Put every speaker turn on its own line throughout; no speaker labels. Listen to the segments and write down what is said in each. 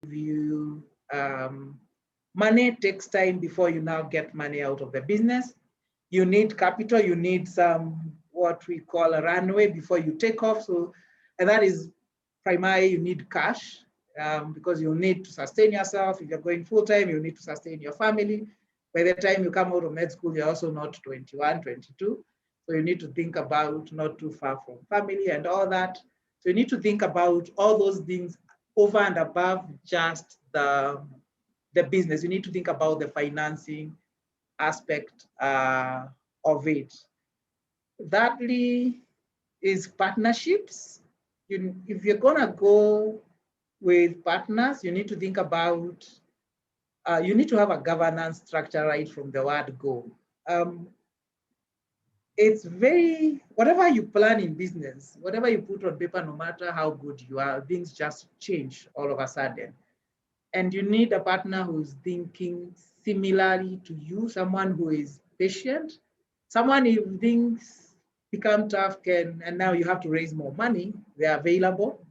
you money takes time before you now get money out of the business. You need capital, you need some what we call a runway before you take off. So, and that is primarily you need cash because you need to sustain yourself. If you're going full time, you need to sustain your family. By the time you come out of med school, you're also not 21, 22. So you need to think about not too far from family and all that. So you need to think about all those things over and above just the business. You need to think about the financing aspect of it. Thirdly is partnerships. If you're gonna go with partners, you need to think about, you need to have a governance structure right from the word go. It's very, whatever you plan in business, whatever you put on paper, no matter how good you are, things just change all of a sudden. And you need a partner who's thinking similarly to you, someone who is patient, someone if things become tough and now you have to raise more money, they're available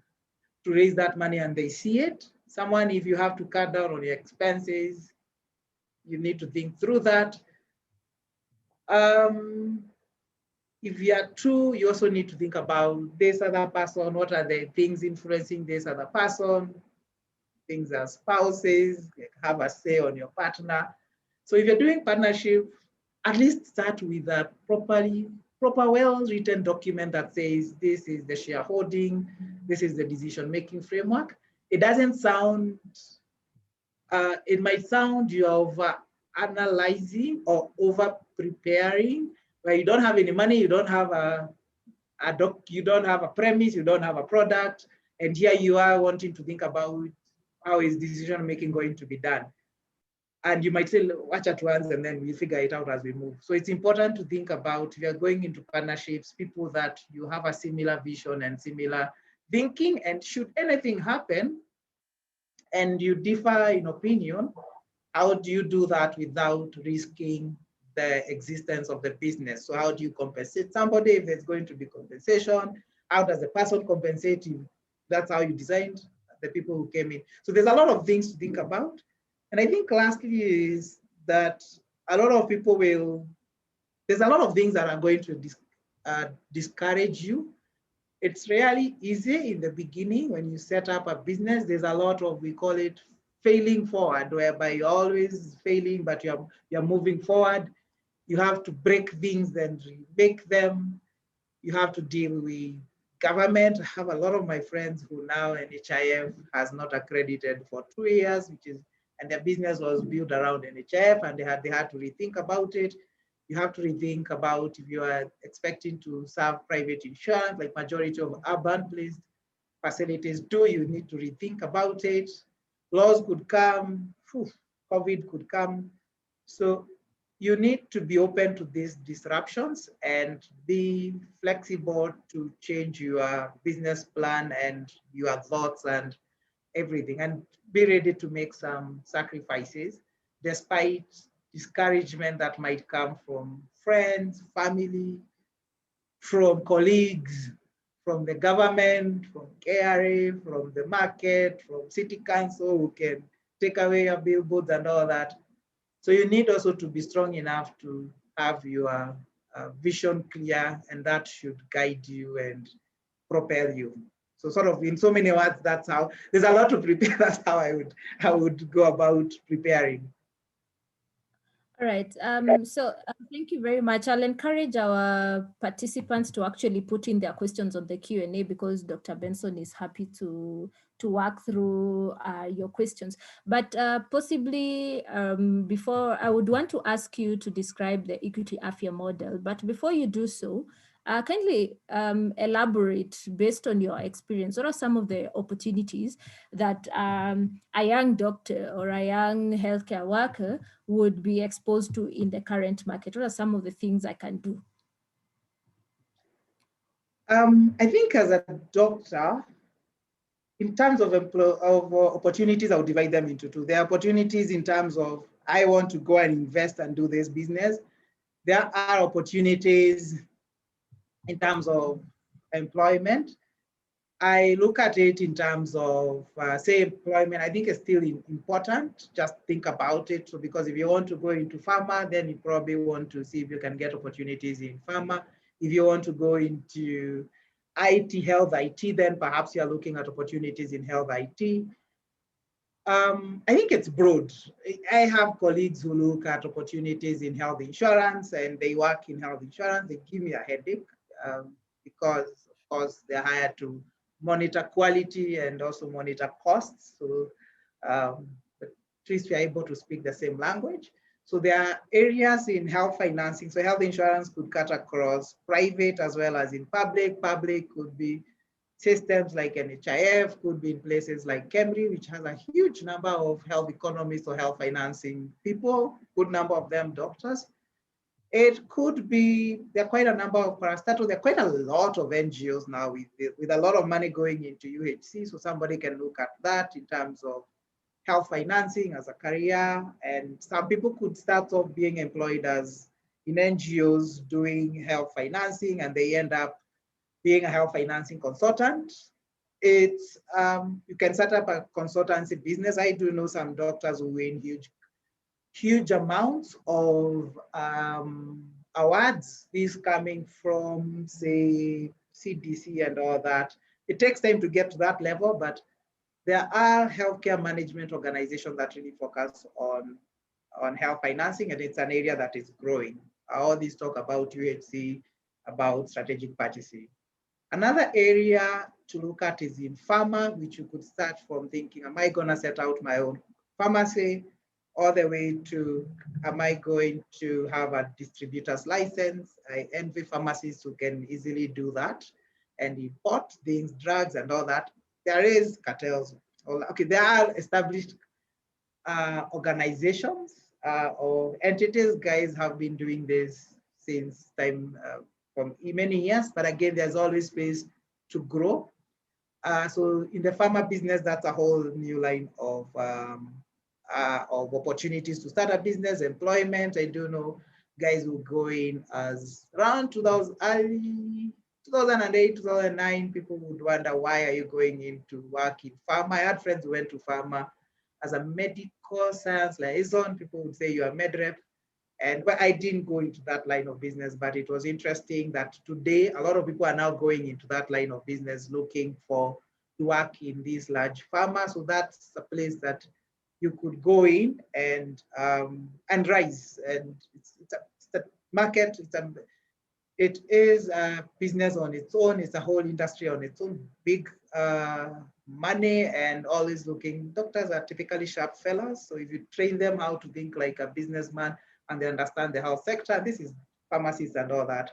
to raise that money and they see it. Someone if you have to cut down on your expenses, you need to think through that. If you are two, you also need to think about this other person, what are the things influencing this other person, things as spouses, have a say on your partner. So if you're doing partnership, at least start with a proper well-written document that says this is the shareholding, this is the decision-making framework. It doesn't sound, it might sound you're over-analyzing or over-preparing, where you don't have any money, you don't have you don't have a premise, you don't have a product, and here you are wanting to think about how is decision making going to be done. And you might say, watch at once, and then we figure it out as we move. So it's important to think about, if you're going into partnerships, people that you have a similar vision and similar thinking, and should anything happen and you differ in opinion, how do you do that without risking the existence of the business? So how do you compensate somebody if there's going to be compensation? How does the person compensate you? That's how you designed the people who came in. So there's a lot of things to think about. And I think lastly is that a lot of people there's a lot of things that are going to discourage you. It's really easy in the beginning when you set up a business. There's a lot of, we call it failing forward, whereby you're always failing, but you're moving forward. You have to break things and remake them. You have to deal with government. I have a lot of my friends who now NHIF has not accredited for 2 years, and their business was built around NHIF, and they had to rethink about it. You have to rethink about if you are expecting to serve private insurance, like majority of urban placed facilities do, you need to rethink about it. Laws could come, COVID could come. So you need to be open to these disruptions and be flexible to change your business plan and your thoughts and everything, and be ready to make some sacrifices despite discouragement that might come from friends, family, from colleagues, from the government, from KRA, from the market, from city council who can take away your billboards and all that. So you need also to be strong enough to have your vision clear, and that should guide you and propel you. So sort of in so many words, that's how, there's a lot to prepare. That's how I would go about preparing.
All right. So thank you very much. I'll encourage our participants to actually put in their questions on the Q&A, because Dr. Benson is happy to work through your questions. But possibly before, I would want to ask you to describe the Equity Afya model. But before you do so, kindly elaborate, based on your experience, what are some of the opportunities that a young doctor or a young healthcare worker would be exposed to in the current market? What are some of the things I can do?
I think as a doctor, in terms of opportunities, I'll divide them into two. There are opportunities in terms of, I want to go and invest and do this business. There are opportunities in terms of employment. I look at it in terms of, say, employment. I think it's still important. Just think about it. So, because if you want to go into pharma, then you probably want to see if you can get opportunities in pharma. If you want to go into IT, health IT, then perhaps you're looking at opportunities in health IT. I think it's broad. I have colleagues who look at opportunities in health insurance and they work in health insurance. They give me a headache because, of course, they're hired to monitor quality and also monitor costs. So, but at least we're able to speak the same language. So there are areas in health financing. So health insurance could cut across private as well as in public. Public could be systems like NHIF, could be in places like KEMRI, which has a huge number of health economists or health financing people, good number of them doctors. It could be, there are quite a number of parastatals, there are quite a lot of NGOs now with a lot of money going into UHC, so somebody can look at that in terms of health financing as a career, and some people could start off being employed as in NGOs doing health financing, and they end up being a health financing consultant. It's you can set up a consultancy business. I do know some doctors who win huge amounts of awards. These coming from, say, CDC and all that. It takes time to get to that level, but there are healthcare management organizations that really focus on health financing, and it's an area that is growing. All these talk about UHC, about strategic purchasing. Another area to look at is in pharma, which you could start from thinking, am I going to set out my own pharmacy, all the way to, am I going to have a distributor's license? I envy pharmacists who can easily do that and import things, drugs and all that. There is cartels. Okay, there are established organizations or entities. Guys have been doing this since time from many years, but again, there's always space to grow. So in the pharma business, that's a whole new line of opportunities to start a business, employment. I do know guys who go in as around 2008, 2009, people would wonder, why are you going into work in pharma? I had friends who went to pharma as a medical science liaison. People would say you're a med rep. And well, I didn't go into that line of business, but it was interesting that today a lot of people are now going into that line of business, looking for to work in these large pharma. So that's a place that you could go in and rise. And it's a market. It is a business on its own. It's a whole industry on its own. Big money and always looking. Doctors are typically sharp fellows. So if you train them how to think like a businessman, and they understand the health sector, this is pharmacies and all that.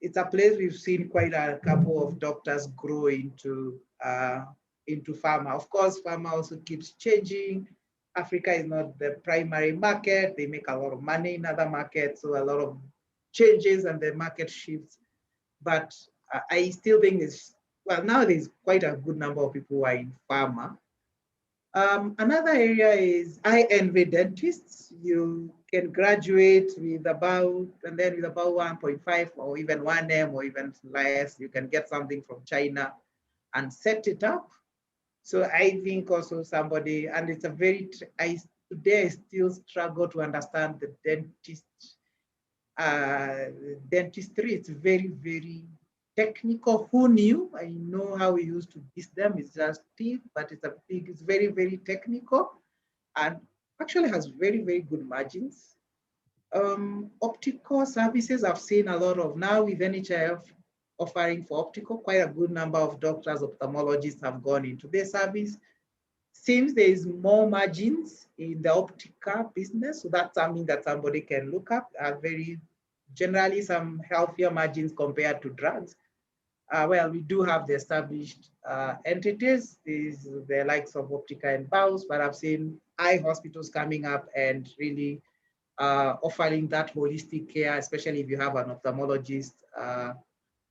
It's a place we've seen quite a couple of doctors grow into pharma. Of course, pharma also keeps changing. Africa is not the primary market. They make a lot of money in other markets, so a lot of changes and the market shifts. But I still think now there's quite a good number of people who are in pharma. Another area is, I envy dentists. You can graduate with about 1.5 or even 1M or even less. You can get something from China and set it up. So I think also somebody, and it's a very, today I still struggle to understand the dentistry. It's very, very technical. Who knew? I know how we used to diss them. It's just teeth, but it's very, very technical and actually has very, very good margins. Optical services, I've seen a lot of now with NHIF offering for optical. Quite a good number of doctors, ophthalmologists have gone into their service. Seems there is more margins in the optical business, so that's something that somebody can look up. Very generally some healthier margins compared to drugs. Well, we do have the established entities, the likes of Optica and Baus, but I've seen eye hospitals coming up and really offering that holistic care, especially if you have an ophthalmologist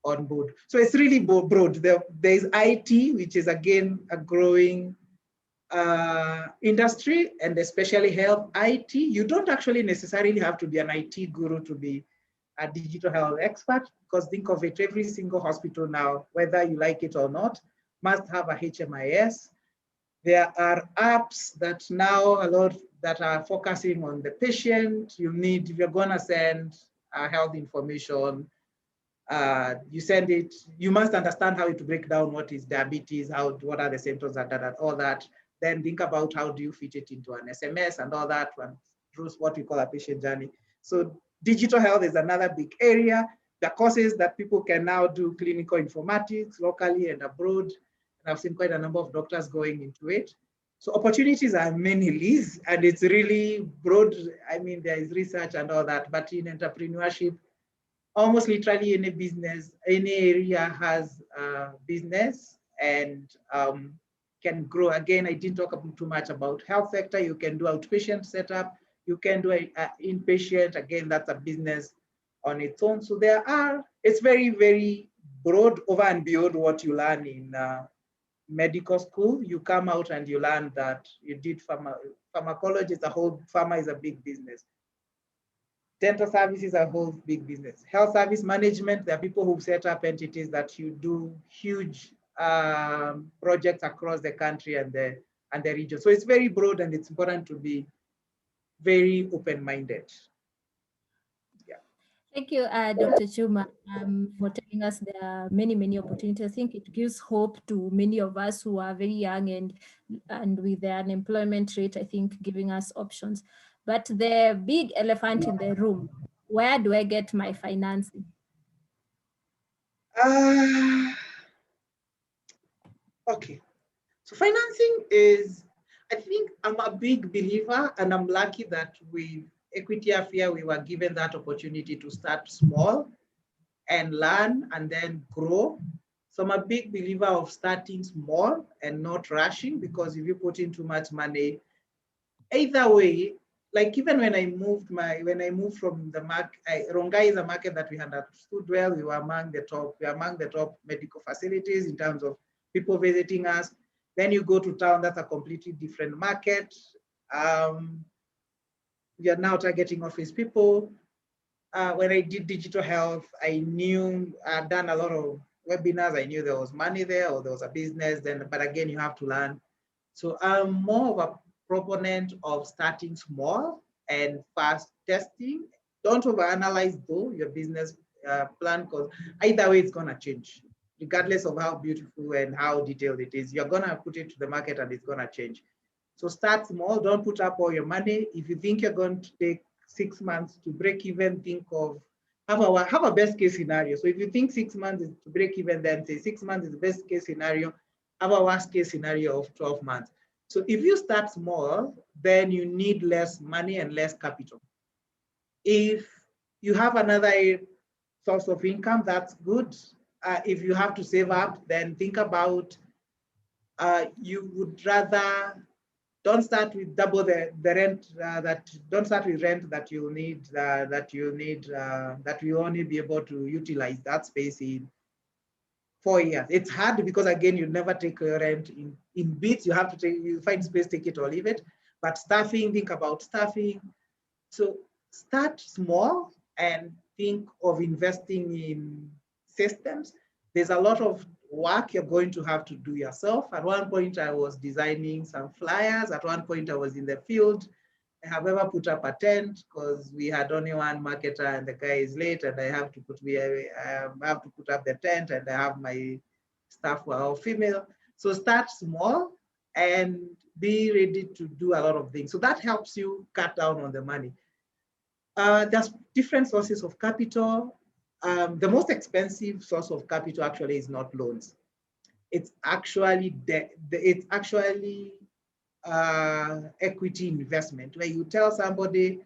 on board. So it's really broad. There's IT, which is again a growing industry, and especially health IT. You don't actually necessarily have to be an IT guru to be a digital health expert, because think of it, every single hospital now, whether you like it or not, must have a HMIS. There are apps that now a lot that are focusing on the patient. You need, if you're gonna send health information, you send it, you must understand how to break down what is diabetes, what are the symptoms, and all that. Then think about how do you fit it into an SMS and all that one through what we call a patient journey. So digital health is another big area. The courses that people can now do clinical informatics locally and abroad. And I've seen quite a number of doctors going into it. So opportunities are many, Liz, and it's really broad. I mean, there is research and all that, but in entrepreneurship, almost literally any business, any area has a business and can grow. Again, I didn't talk too much about health sector. You can do outpatient setup. You can do an inpatient. Again, that's a business on its own. So it's very, very broad over and beyond what you learn in medical school. You come out and you learn that you did pharmacology is a whole, pharma is a big business. Dental service is a whole big business. Health service management, there are people who set up entities that you do huge projects across the country and the region. So it's very broad, and it's important to be very open-minded. Yeah.
Thank you, Dr. Chuma, for telling us there are many, many opportunities. I think it gives hope to many of us who are very young and with the unemployment rate, I think giving us options. But the big elephant in the room, where do I get my financing?
Okay, so financing is, I think I'm a big believer, and I'm lucky that with Equity Afia, we were given that opportunity to start small and learn and then grow. So I'm a big believer of starting small and not rushing, because if you put in too much money, either way, like even when I moved from the market, Rongai is a market that we had understood well. We were among the top medical facilities in terms of people visiting us. Then you go to town, that's a completely different market. We are now targeting office people. When I did digital health, I knew I'd done a lot of webinars. I knew there was money there, or there was a business then, but again, you have to learn. So I'm more of a proponent of starting small and fast testing. Don't overanalyze though your business plan, because either way it's gonna change. Regardless of how beautiful and how detailed it is, you're gonna put it to the market and it's gonna change. So start small, don't put up all your money. If you think you're going to take 6 months to break even, think of, have a best case scenario. So if you think 6 months is to break even, then say 6 months is the best case scenario, have a worst case scenario of 12 months. So if you start small, then you need less money and less capital. If you have another source of income, that's good. If you have to save up, then think about, you would rather, don't start with double the rent don't start with rent that you need, that you only be able to utilize that space in 4 years. It's hard because again, you never take your rent in bits. You have to you find space, take it or leave it. But staffing, think about staffing. So start small and think of investing in systems. There's a lot of work you're going to have to do yourself. At one point, I was designing some flyers. At one point, I was in the field. I have ever put up a tent because we had only one marketer and the guy is late, and I have to put up the tent, and I have my staff who are all female. So start small and be ready to do a lot of things. So that helps you cut down on the money. There's different sources of capital. The most expensive source of capital actually is not loans. It's actually equity investment, where you tell somebody,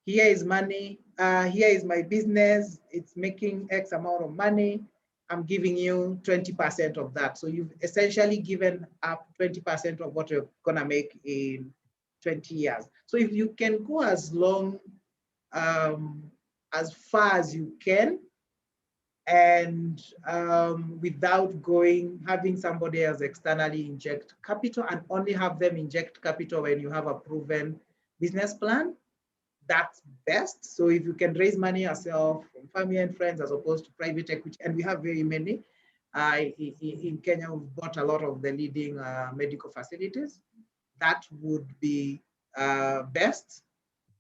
here is money, here is my business, it's making X amount of money, I'm giving you 20% of that. So you've essentially given up 20% of what you're gonna make in 20 years. So if you can go as far as you can, and without having somebody else externally inject capital, and only have them inject capital when you have a proven business plan, that's best. So if you can raise money yourself from family and friends as opposed to private equity, and we have very many. In Kenya, we've bought a lot of the leading medical facilities. That would be best.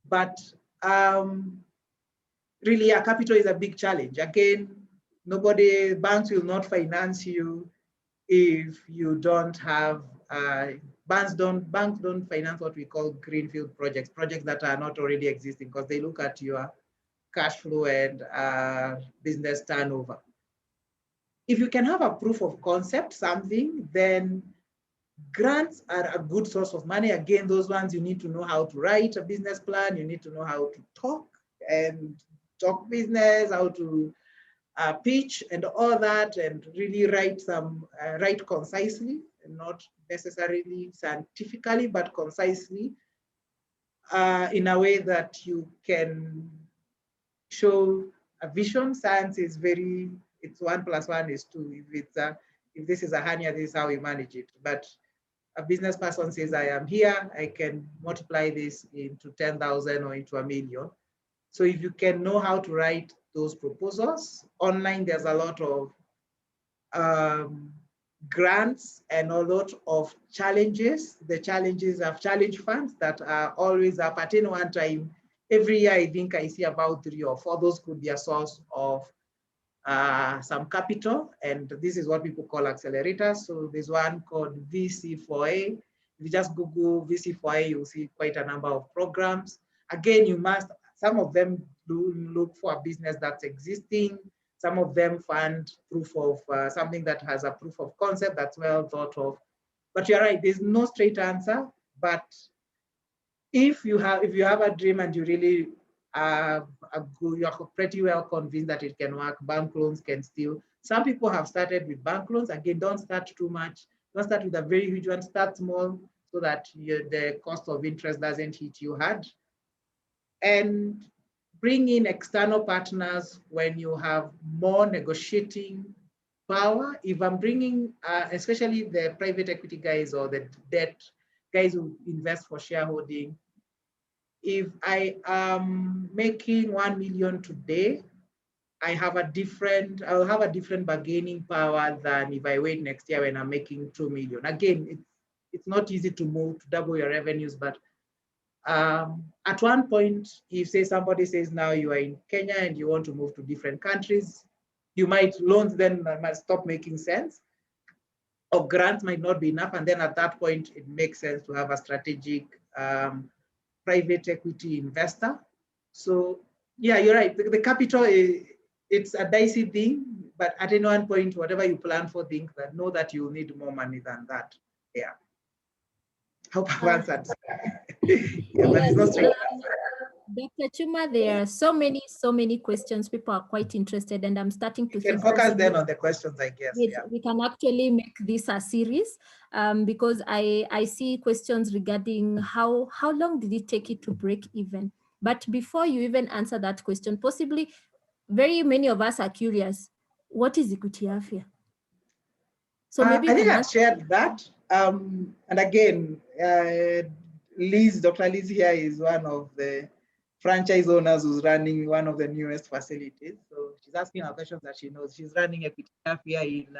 But really, capital is a big challenge. Again, banks will not finance you if you don't have, banks don't finance what we call greenfield projects that are not already existing, because they look at your cash flow and business turnover. If you can have a proof of concept, something, then grants are a good source of money. Again, those ones you need to know how to write a business plan, you need to know how to talk business, how to pitch and all that, and really write concisely, and not necessarily scientifically, but concisely, in a way that you can show a vision. Science is it's 1 + 1 is 2. If this is a hernia, this is how we manage it. But a business person says, I am here, I can multiply this into 10,000 or into 1 million. So if you can know how to write those proposals, online there's a lot of grants and a lot of challenges. The challenges of challenge funds that are always up at any one time. Every year, I think I see about 3 or 4. Those could be a source of some capital, and this is what people call accelerators. So there's one called VC4A. If you just Google VC4A, you'll see quite a number of programs. Again, some of them do look for a business that's existing. Some of them fund proof of something that has a proof of concept that's well thought of. But you're right, there's no straight answer. But if you have a dream and you really you're pretty well convinced that it can work, bank loans can still. Some people have started with bank loans. Again, don't start too much. Don't start with a very huge one. Start small so that the cost of interest doesn't hit you hard. And bring in external partners when you have more negotiating power. If I'm bringing, especially the private equity guys or the debt guys who invest for shareholding, if I am making 1 million today, I'll have a different bargaining power than if I wait next year when I'm making 2 million. Again, it's not easy to move to double your revenues, but at one point, if somebody says now you are in Kenya and you want to move to different countries, loans then might stop making sense, or grants might not be enough. And then at that point, it makes sense to have a strategic private equity investor. So yeah, you're right. The capital, it's a dicey thing, but at any one point, whatever you plan for, know that you need more money than that. Yeah. Hope I've answered. Yeah, but it's not straight.
Dr. Chuma, there are so many questions. People are quite interested, and I'm starting to
think focus then on the questions, I guess.
Yeah. We can actually make this a series because I see questions regarding how long did it take you to break even? But before you even answer that question, possibly very many of us are curious, what is Equity Afya? So maybe
I think I've shared that. And again, Dr. Liz here is one of the franchise owners who's running one of the newest facilities. So she's asking her questions that she knows. She's running Equity Afya in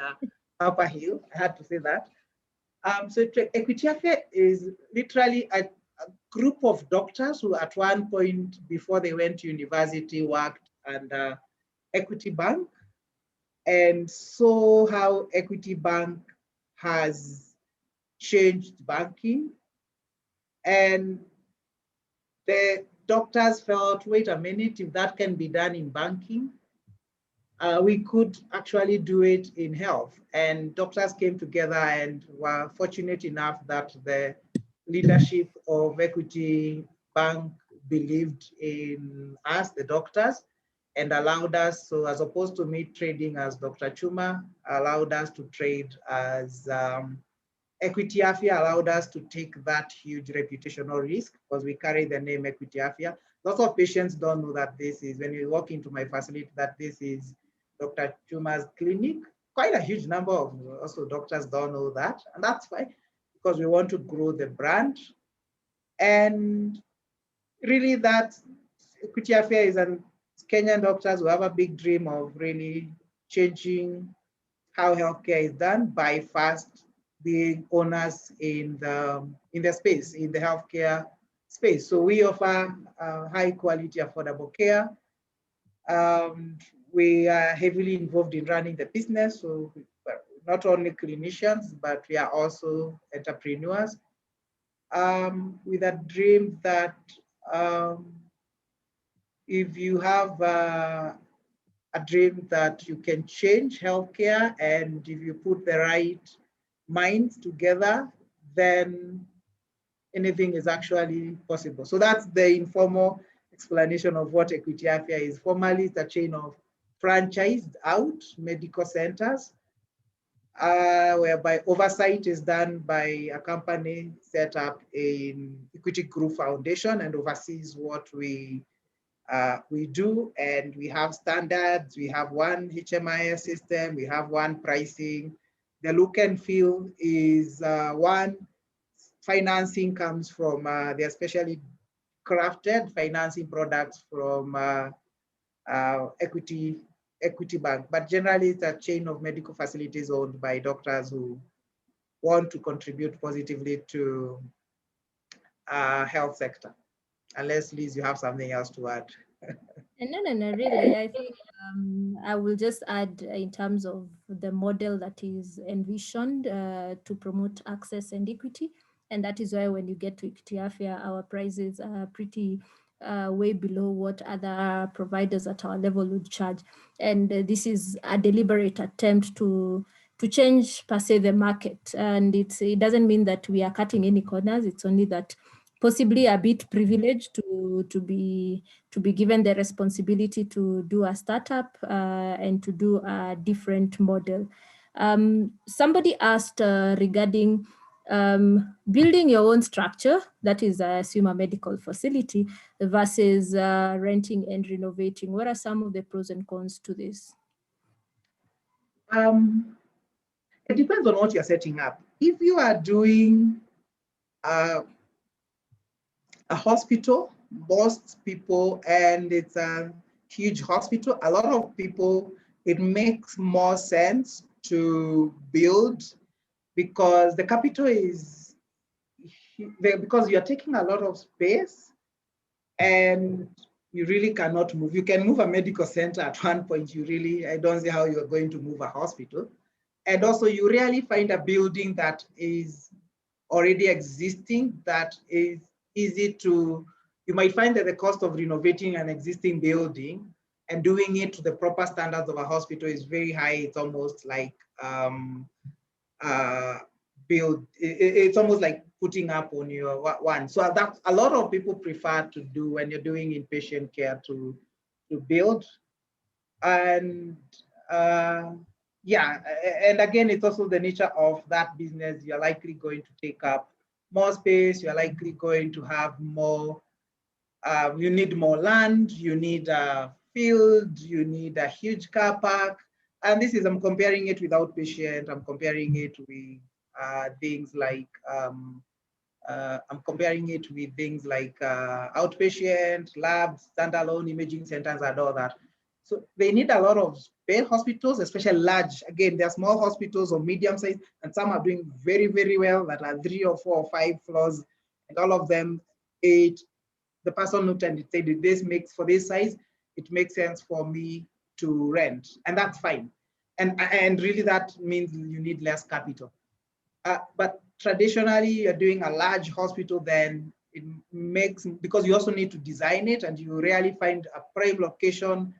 Upper Hill. I had to say that. So Equity Afya is literally a group of doctors who at one point before they went to university worked under Equity Bank, and saw how Equity Bank has changed banking. And the doctors felt, wait a minute, if that can be done in banking, we could actually do it in health. And doctors came together and were fortunate enough that the leadership of Equity Bank believed in us, the doctors, and allowed us, so as opposed to me trading as Dr. Chuma, allowed us to trade as Equity Afya, allowed us to take that huge reputational risk because we carry the name Equity Afya. Lots of patients don't know that this is, when you walk into my facility, that this is Dr. Chuma's clinic. Quite a huge number of also doctors don't know that, and that's fine because we want to grow the brand. And really Equity Affair is an Kenyan doctors who have a big dream of really changing how healthcare is done by first being owners in the space, in the healthcare space. So we offer high quality, affordable care. We are heavily involved in running the business. So not only clinicians, but we are also entrepreneurs with a dream that if you have a dream that you can change healthcare, and if you put the right minds together, then anything is actually possible. So that's the informal explanation of what Equity Affair is. Formally, it's a chain of franchised out medical centers, whereby oversight is done by a company set up in Equity Group Foundation and oversees what we do. And we have standards, we have one HMIS system, we have one pricing. The look and feel is one, financing comes from, they're specially crafted financing products from Equity Bank, but generally it's a chain of medical facilities owned by doctors who want to contribute positively to health sector. Unless, Liz, you have something else to add.
No, really. I think I will just add in terms of the model that is envisioned to promote access and equity. And that is why when you get to Equity Affair, our prices are pretty way below what other providers at our level would charge. And this is a deliberate attempt to change per se the market. And it doesn't mean that we are cutting any corners. It's only that possibly a bit privileged to be given the responsibility to do a startup and to do a different model. Somebody asked regarding building your own structure, that is, I assume, a medical facility, versus renting and renovating. What are some of the pros and cons to this?
It depends on what you're setting up. If you are doing a hospital, most people, and it's a huge hospital, a lot of people, it makes more sense to build because the capital is, because you're taking a lot of space and you really cannot move. You can move a medical center at one point. I don't see how you're going to move a hospital. And also you rarely find a building that is already existing that is easy to, you might find that the cost of renovating an existing building and doing it to the proper standards of a hospital is very high. It's almost like it's almost like putting up on your one. So that's a lot of people prefer to do when you're doing inpatient care to build. And yeah, and again, it's also the nature of that business. You're likely going to take up more space. You're likely going to have more, you need more land, you need a field, you need a huge car park. And this is, I'm comparing it with outpatient, I'm comparing it with things like, outpatient, labs, standalone imaging centers and all that. So they need a lot of space. Hospitals, especially large, again, there are small hospitals or medium size, and some are doing very, very well that are 3 or 4 or 5 floors, and all of them, the person looked and said, this makes, for this size, it makes sense for me to rent, and that's fine. And really that means you need less capital. But traditionally, you're doing a large hospital, then it makes, because you also need to design it, and you rarely find a prime location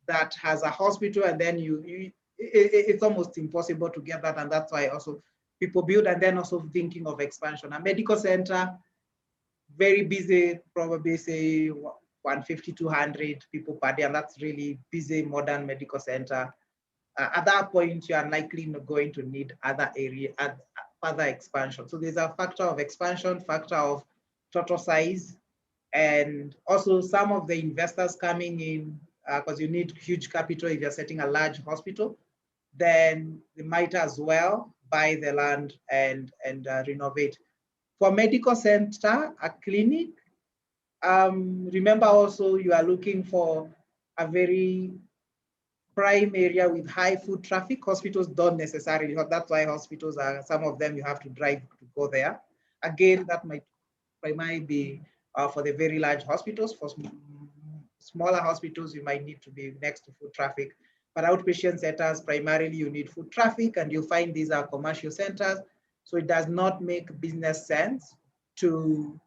that has a hospital, and then it's almost impossible to get that, and that's why also people build, and then also thinking of expansion. A medical center, very busy, probably say 150, 200 people per day, and that's really busy modern medical center. At that point, you are likely not going to need other area, further expansion. So there's a factor of expansion, factor of total size, and also some of the investors coming in, because you need huge capital if you're setting a large hospital, then they might as well buy the land and renovate. For medical center, a clinic, Remember also, you are looking for a very prime area with high foot traffic. Hospitals don't necessarily, that's why hospitals are, some of them you have to drive to go there. Again, that might primarily be for the very large hospitals. For smaller hospitals, you might need to be next to foot traffic. But outpatient centers, primarily you need foot traffic, and you find these are commercial centers. So it does not make business sense to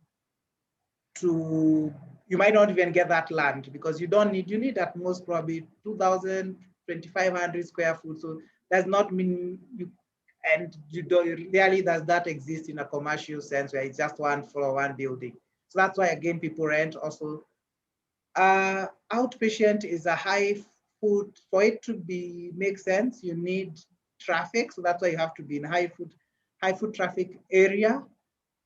you might not even get that land, because you need at most probably 2,000, 2,500 square feet. So does not mean and you don't really does that exist in a commercial sense where it's just one floor, one building. So that's why, again, people rent also. Outpatient is a high foot, for it to make sense, you need traffic. So that's why you have to be in high foot traffic area.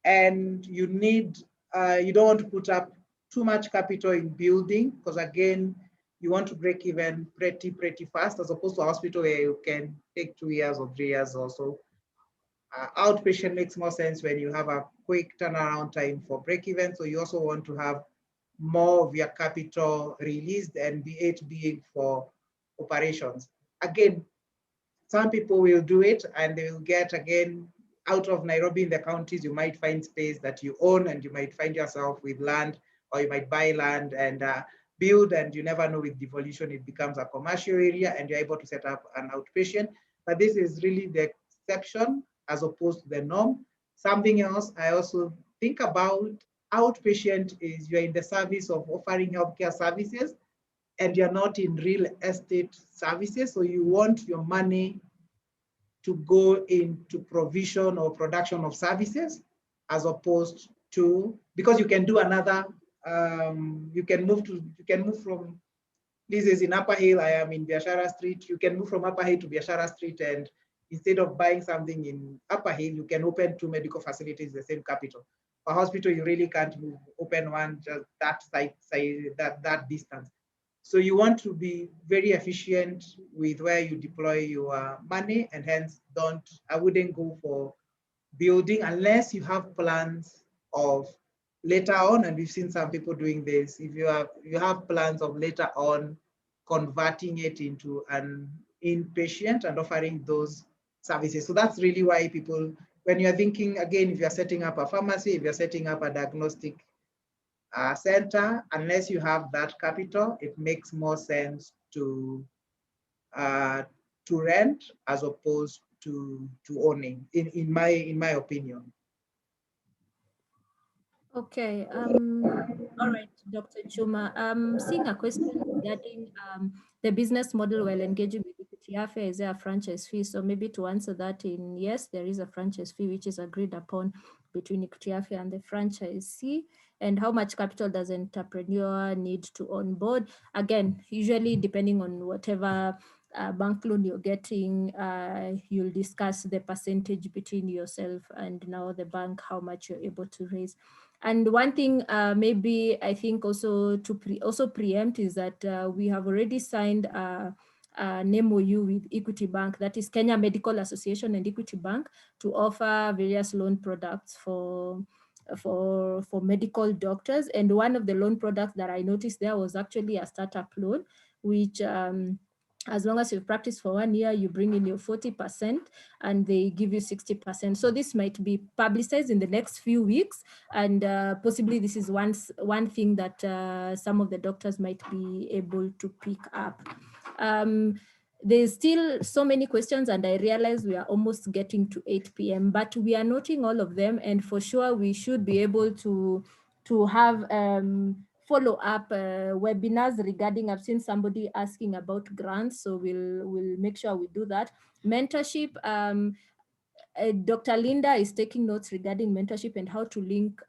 And you need, you don't want to put up too much capital in building, because again, you want to break even pretty fast, as opposed to a hospital where you can take 2 years or 3 years or so. Outpatient makes more sense when you have a quick turnaround time for break even. So you also want to have more of your capital released and being for operations. Again, some people will do it and they will get, again, out of Nairobi in the counties, you might find space that you own, and you might find yourself with land, or you might buy land and build, and you never know, with devolution, it becomes a commercial area and you're able to set up an outpatient. But this is really the exception as opposed to the norm. Something else I also think about, outpatient is you're in the service of offering healthcare services, and you're not in real estate services. So you want your money to go into provision or production of services, as opposed to, because you can do another, you can move from, this is in Upper Hill, I am in Biashara Street, you can move from Upper Hill to Biashara Street, and instead of buying something in Upper Hill, you can open 2 medical facilities, the same capital. A hospital, you really can't open one just that that distance. So you want to be very efficient with where you deploy your money, and hence I wouldn't go for building unless you have plans of later on, and we've seen some people doing this. If you have plans of later on converting it into an inpatient and offering those services. So that's really why people, when you're thinking, again, if you're setting up a pharmacy, if you're setting up a diagnostic center, unless you have that capital, it makes more sense to rent as opposed to owning, in my opinion.
Okay. All right, Dr. Chuma. Seeing a question regarding the business model while engaging with Equity Afya, is there a franchise fee? So maybe to answer that, in yes, there is a franchise fee which is agreed upon between Equity Afya and the franchisee. And how much capital does an entrepreneur need to onboard? Again, usually depending on whatever bank loan you're getting, you'll discuss the percentage between yourself and now the bank, how much you're able to raise. And one thing maybe I think also to preempt is that we have already signed an MOU with Equity Bank, that is Kenya Medical Association and Equity Bank, to offer various loan products for medical doctors. And one of the loan products that I noticed there was actually a startup loan, which as long as you've practiced for 1 year, you bring in your 40% and they give you 60%. So this might be publicized in the next few weeks. And possibly this is one thing that some of the doctors might be able to pick up. There's still so many questions, and I realize we are almost getting to 8 p.m., but we are noting all of them, and for sure we should be able to have follow-up webinars regarding, I've seen somebody asking about grants, so we'll make sure we do that. Mentorship, Dr. Linda is taking notes regarding mentorship and how to link,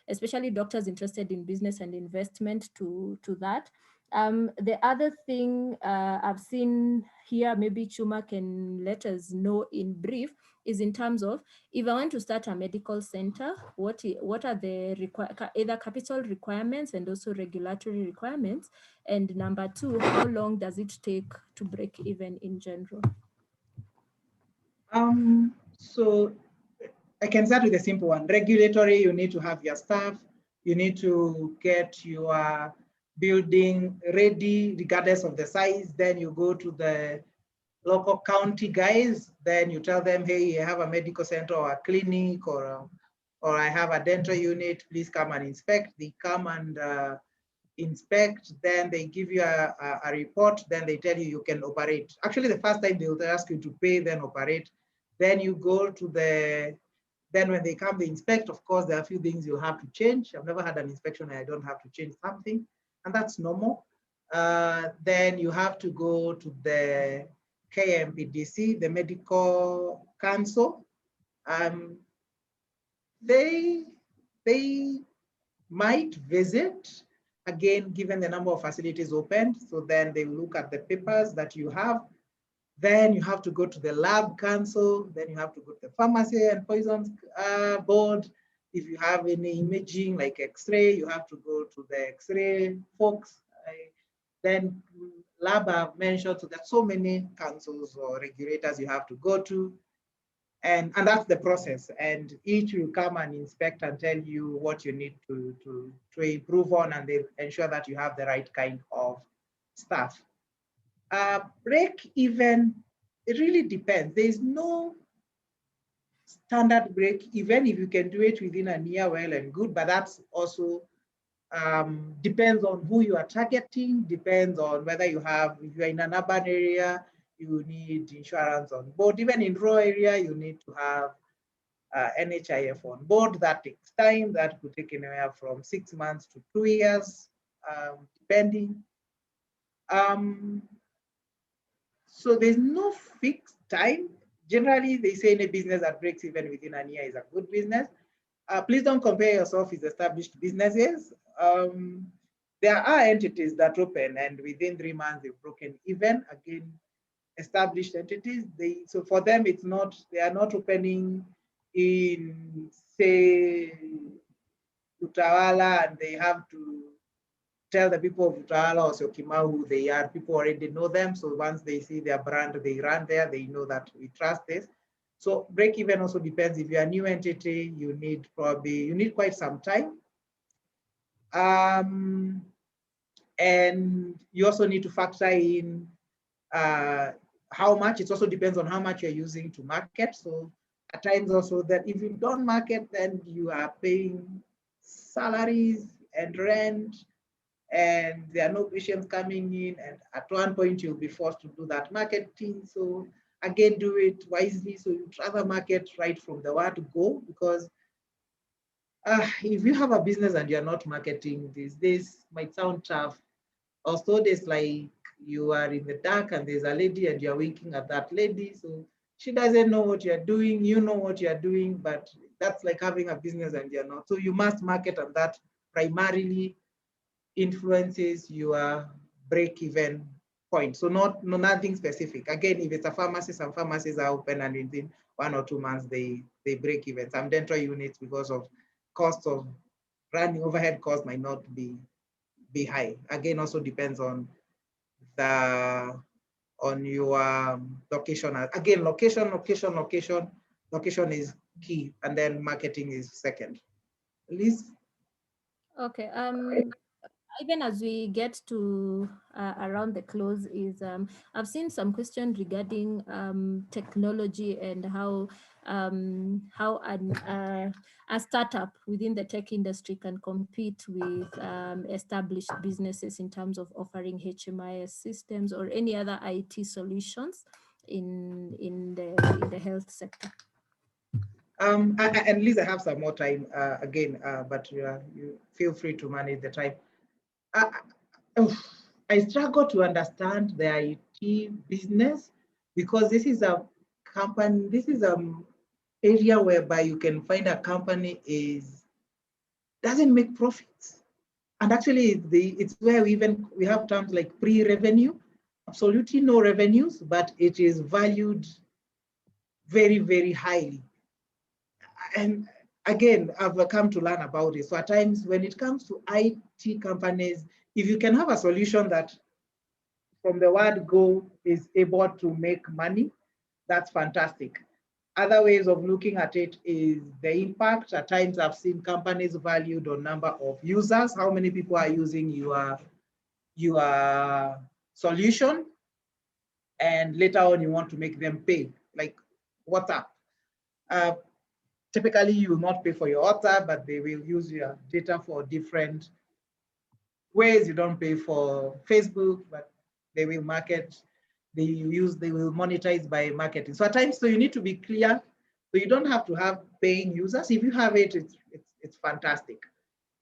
especially doctors interested in business and investment to that. The other thing I've seen here, maybe Chuma can let us know in brief, is in terms of, if I want to start a medical center, what are the either capital requirements and also regulatory requirements? And number two, how long does it take to break even in general?
So I can start with a simple one. Regulatory, you need to have your staff. You need to get your building ready regardless of the size. Then you go to the local county guys, then you tell them, hey, I have a medical center or a clinic or I have a dental unit, please come and inspect. They come and inspect, then they give you a report, then they tell you you can operate. Actually, the first time they will ask you to pay, then operate. Then you go to then when they come, they inspect, of course, there are a few things you have to change. I've never had an inspection and I don't have to change something, and that's normal. Then you have to go to the KMPDC, the Medical Council. They might visit, again, given the number of facilities opened. So then they look at the papers that you have. Then you have to go to the lab council. Then you have to go to the pharmacy and poisons board. If you have any imaging like X-ray, you have to go to the X-ray folks. Then lab I've mentioned, so there's so many councils or regulators you have to go to. And that's the process. And each will come and inspect and tell you what you need to improve on, and they ensure that you have the right kind of staff. Break even, it really depends. There is no standard break even. If you can do it within a year, well and good, but that's also depends on who you are targeting, depends on whether you have, if you're in an urban area, you need insurance on board. Even in rural area, you need to have NHIF on board. That takes time. That could take anywhere from 6 months to 2 years, depending. So there's no fixed time. Generally, they say any business that breaks even within a year is a good business. Please don't compare yourself with established businesses. There are entities that open and within 3 months they've broken even. Again, established entities, so for them it's not, they are not opening in, say, Utawala, and they have to tell the people of Utawala or Syokimau who they are. People already know them, so once they see their brand, they run there, they know that we trust this. So break even also depends. If you're a new entity, you need quite some time. And you also need to factor in how much. It also depends on how much you're using to market. So at times also that if you don't market, then you are paying salaries and rent, and there are no patients coming in, and at one point you'll be forced to do that marketing. So again, do it wisely. So you'd rather market right from the word go, because if you have a business and you're not marketing, this might sound tough. Also, there's like you are in the dark and there's a lady and you're winking at that lady. So she doesn't know what you're doing, you know what you're doing, but that's like having a business and you're not. So you must market, and that primarily influences your break-even point. So nothing specific. Again, if it's a pharmacy, some pharmacies are open and within 1 or 2 months they break even. Some dental units, because of cost of running, overhead costs might not be high. Again, also depends on your location. Again, location is key, and then marketing is second. Liz?
Okay. Even as we get to around the close, I've seen some questions regarding technology and how a startup within the tech industry can compete with established businesses in terms of offering HMIS systems or any other IT solutions in the health sector.
And Liz, I have some more time again, but you feel free to manage the time. I struggle to understand the IT business, because this is a company, this is an area whereby you can find a company doesn't make profits. And actually it's where we have terms like pre-revenue, absolutely no revenues, but it is valued very, very highly. And again, I've come to learn about it. So at times when it comes to IT companies, if you can have a solution that from the word go is able to make money, that's fantastic. Other ways of looking at it is the impact. At times I've seen companies valued on number of users, how many people are using your solution, and later on you want to make them pay, like WhatsApp. Typically you will not pay for your WhatsApp, but they will use your data for different ways. You don't pay for Facebook, but they will market, they will monetize by marketing. So at times, so you need to be clear. So you don't have to have paying users. If you have it, it's fantastic.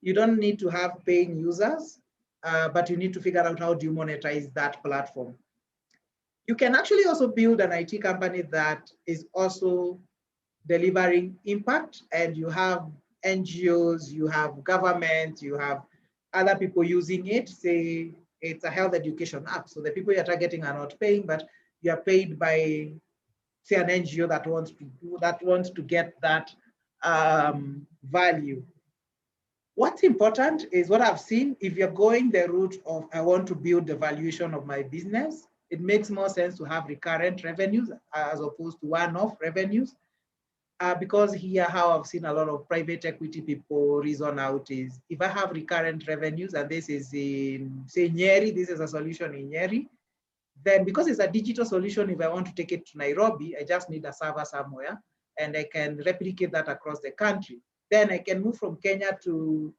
You don't need to have paying users, but you need to figure out how do you monetize that platform. You can actually also build an IT company that is also delivering impact, and you have NGOs, you have government, you have other people using it. Say it's a health education app. So the people you're targeting are not paying, but you are paid by, say, an NGO that wants to get that value. What's important is what I've seen. If you're going the route of I want to build the valuation of my business, it makes more sense to have recurrent revenues as opposed to one-off revenues. Because here, how I've seen a lot of private equity people reason out is, if I have recurrent revenues, and this is in, say, Nyeri, this is a solution in Nyeri, then because it's a digital solution, if I want to take it to Nairobi, I just need a server somewhere, and I can replicate that across the country. Then I can move from Kenya to,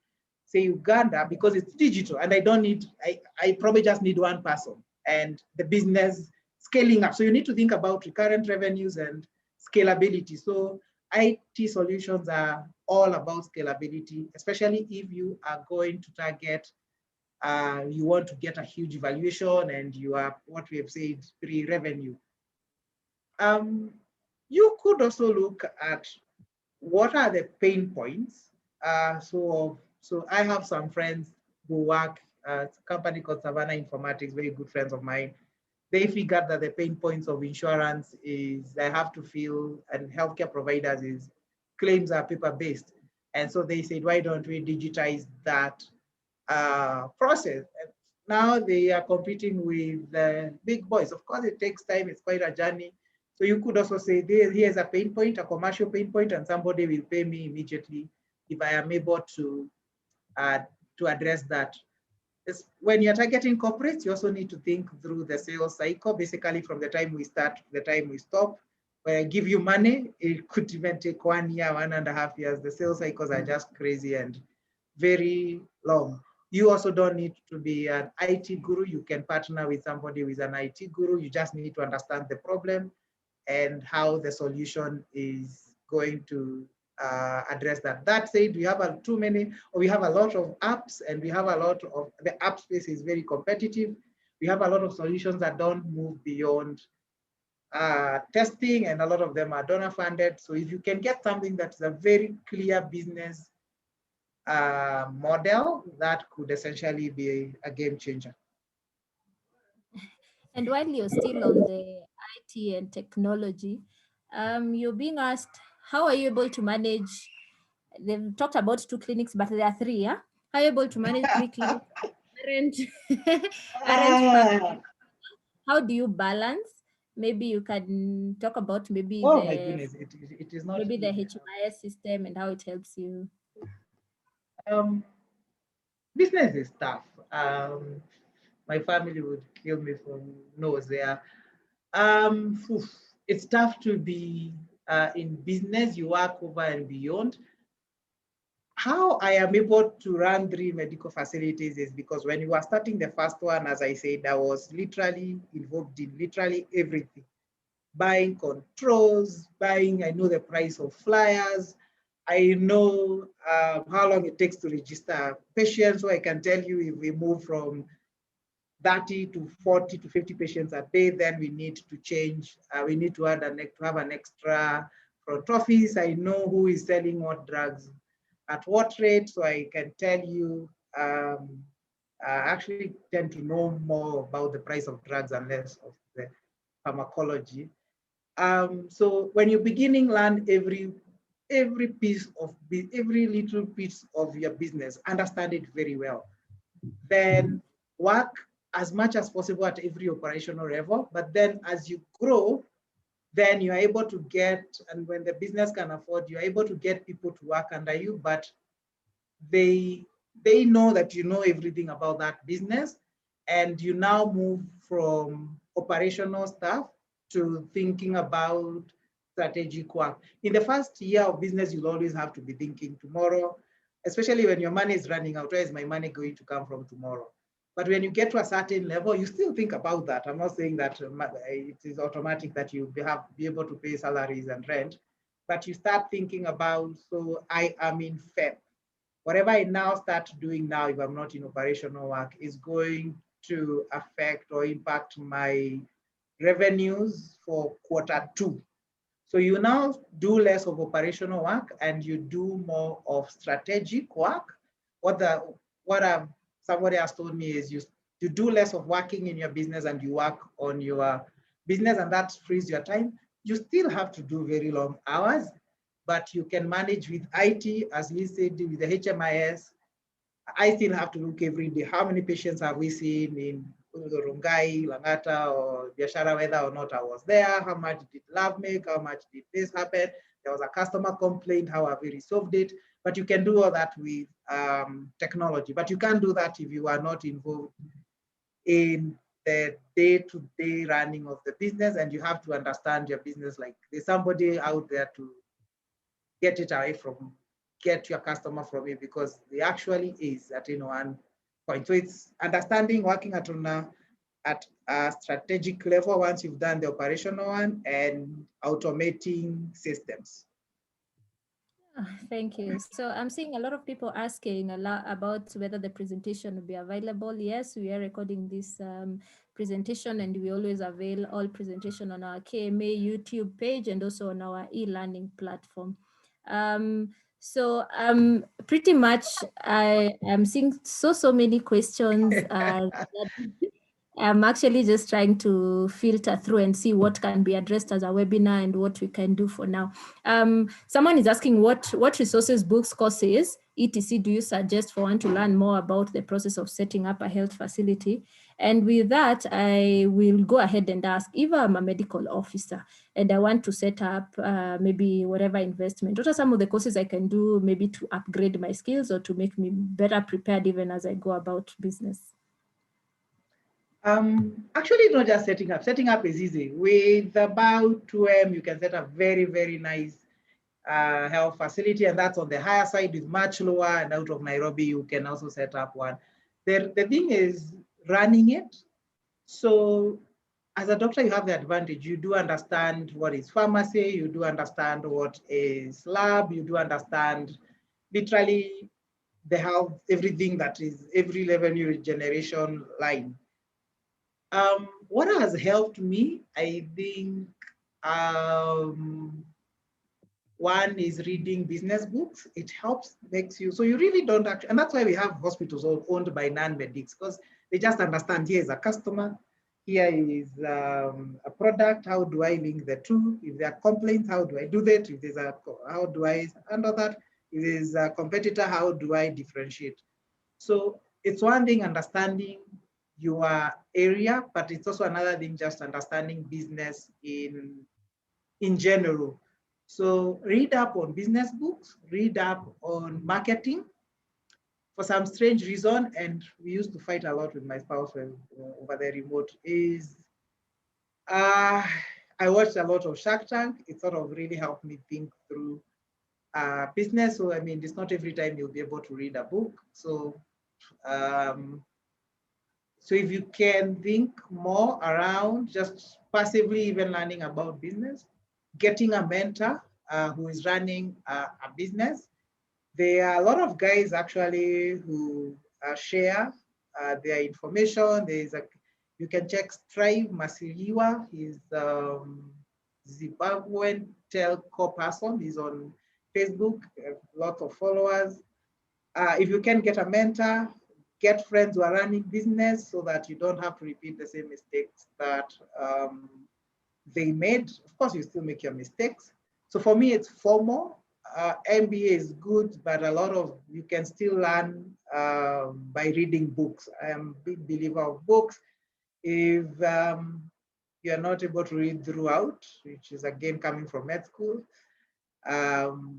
say, Uganda, because it's digital, and I don't need, I probably just need one person, and the business scaling up. So you need to think about recurrent revenues and scalability. So IT solutions are all about scalability, especially if you are going to target, you want to get a huge valuation, and you are, what we have said, pre-revenue. You could also look at what are the pain points. So I have some friends who work at a company called Savannah Informatics, very good friends of mine. They figured that the pain points of insurance is they have to fill, and healthcare providers is claims are paper-based. And so they said, why don't we digitize that process? And now they are competing with the big boys. Of course, it takes time, it's quite a journey. So you could also say, here's a pain point, a commercial pain point, and somebody will pay me immediately if I am able to address that. When you're targeting corporates, you also need to think through the sales cycle, basically from the time we start to the time we stop. When I give you money, it could even take 1 year, 1.5 years. The sales cycles are just crazy and very long. You also don't need to be an IT guru. You can partner with somebody who is an IT guru. You just need to understand the problem and how the solution is going to address that. That said, we have we have a lot of apps, and we have a lot of, the app space is very competitive. We have a lot of solutions that don't move beyond testing, and a lot of them are donor funded. So if you can get something that's a very clear business model, that could essentially be a game changer.
And while you're still on the IT and technology, you're being asked, how are you able to manage? They've talked about 2 clinics, but there are 3, yeah? How are you able to manage 3 clinics? How do you balance? Maybe you can talk about maybe
my goodness, it is not
maybe the
easy.
HMIS system and how it helps you.
Business is tough. My family would kill me for no's there. It's tough to be in business. You work over and beyond. How I am able to run 3 medical facilities is because when you were starting the first one, as I said, I was literally involved in literally everything. Buying controls, I know the price of flyers. I know how long it takes to register patients. So I can tell you, if we move from 30 to 40 to 50 patients a day, then we need to change. We need to have an extra front office. I know who is selling what drugs at what rate, so I can tell you. I actually tend to know more about the price of drugs and less of the pharmacology. So when you're beginning, learn every little piece of your business, understand it very well. Then work as much as possible at every operational level. But then as you grow, then you're able to get, and when the business can afford, you're able to get people to work under you, but they know that you know everything about that business, and you now move from operational stuff to thinking about strategic work. In the first year of business, you'll always have to be thinking tomorrow, especially when your money is running out. Where is my money going to come from tomorrow? But when you get to a certain level, you still think about that. I'm not saying that it is automatic that you be able to pay salaries and rent, but you start thinking about, so I am in Feb. Whatever I now start doing now, if I'm not in operational work, is going to affect or impact my revenues for Q2. So you now do less of operational work and you do more of strategic work. What somebody has told me is you do less of working in your business and you work on your business, and that frees your time. You still have to do very long hours, but you can manage with IT, as Liz said, with the HMIS. I still have to look every day, how many patients have we seen in Rongai, Langata, or Biashara, whether or not I was there, how much did lab make, how much did this happen, there was a customer complaint, how have we resolved it? But you can do all that with technology, but you can't do that if you are not involved in the day-to-day running of the business, and you have to understand your business. Like there's somebody out there to get it away from, get your customer from it, because it actually is at one point. So it's understanding, working at a strategic level once you've done the operational one, and automating systems.
Thank you. So I'm seeing a lot of people asking a lot about whether the presentation will be available. Yes, we are recording this presentation, and we always avail all presentation on our KMA YouTube page and also on our e-learning platform. So pretty much I am seeing so many questions. I'm actually just trying to filter through and see what can be addressed as a webinar and what we can do for now. Someone is asking what resources, books, courses, etc. do you suggest for one to learn more about the process of setting up a health facility? And with that, I will go ahead and ask, if I'm a medical officer and I want to set up maybe whatever investment, what are some of the courses I can do maybe to upgrade my skills or to make me better prepared even as I go about business?
Actually, not just setting up. Setting up is easy. With about 2M, you can set up very, very nice health facility, and that's on the higher side with much lower. And out of Nairobi, you can also set up one. The thing is running it. So as a doctor, you have the advantage. You do understand what is pharmacy. You do understand what is lab. You do understand literally the health, everything that is every revenue generation line. What has helped me, I think, one is reading business books. It helps, makes you, so you really don't actually, and that's why we have hospitals owned by non-medics, because they just understand, here is a customer, here is a product, how do I link the two? If there are complaints, how do I do that? If there's how do I handle that? If there's a competitor, how do I differentiate? So it's one thing understanding your area, but it's also another thing just understanding business in general. So read up on business books, read up on marketing. For some strange reason, and we used to fight a lot with my spouse over the remote, is I watched a lot of Shark Tank. It sort of really helped me think through business. So I mean, it's not every time you'll be able to read a book. So so if you can think more around just passively even learning about business, getting a mentor who is running a business. There are a lot of guys actually who share their information. You can check Strive Masiliwa. He's Zimbabwean telco person. He's on Facebook, lots of followers. If you can get a mentor, get friends who are running business so that you don't have to repeat the same mistakes that they made. Of course, you still make your mistakes. So for me, it's formal. MBA is good, but a lot of, you can still learn by reading books. I am a big believer of books. If you're not able to read throughout, which is again coming from med school,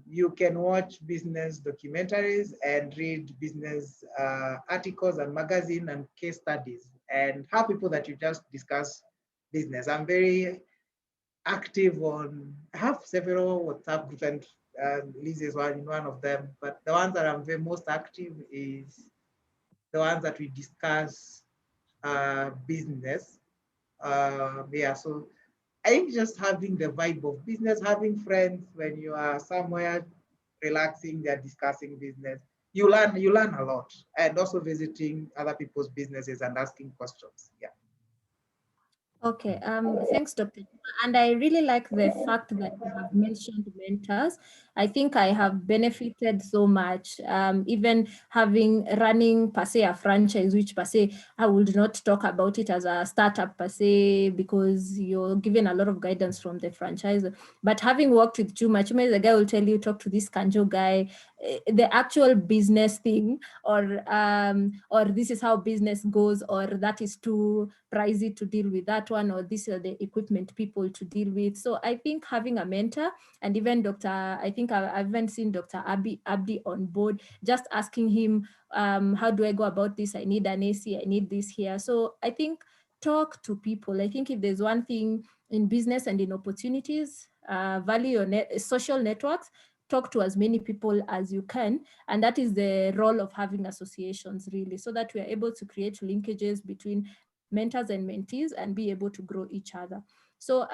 you can watch business documentaries and read business articles and magazine and case studies, and have people that you just discuss business. I'm very active on, I have several WhatsApp groups, and Liz is one of them, but the ones that I'm very most active is the ones that we discuss business. Yeah, so I think just having the vibe of business, having friends when you are somewhere relaxing, they're discussing business, you learn a lot, and also visiting other people's businesses and asking questions. Yeah.
Okay, thanks, Dr. And I really like the fact that you have mentioned mentors. I think I have benefited so much, even running per se a franchise, which per se I would not talk about it as a startup per se, because you're given a lot of guidance from the franchise. But having worked with Chuma, the guy will tell you, talk to this Kanjo guy, the actual business thing, or this is how business goes, or that is too pricey to deal with that one, or these are the equipment people to deal with. So I think having a mentor, and even I haven't seen Dr. Abdi on board, just asking him, how do I go about this? I need an AC, I need this here. So I think talk to people. I think if there's one thing in business and in opportunities, value your social networks, talk to as many people as you can. And that is the role of having associations, really, so that we are able to create linkages between mentors and mentees and be able to grow each other. So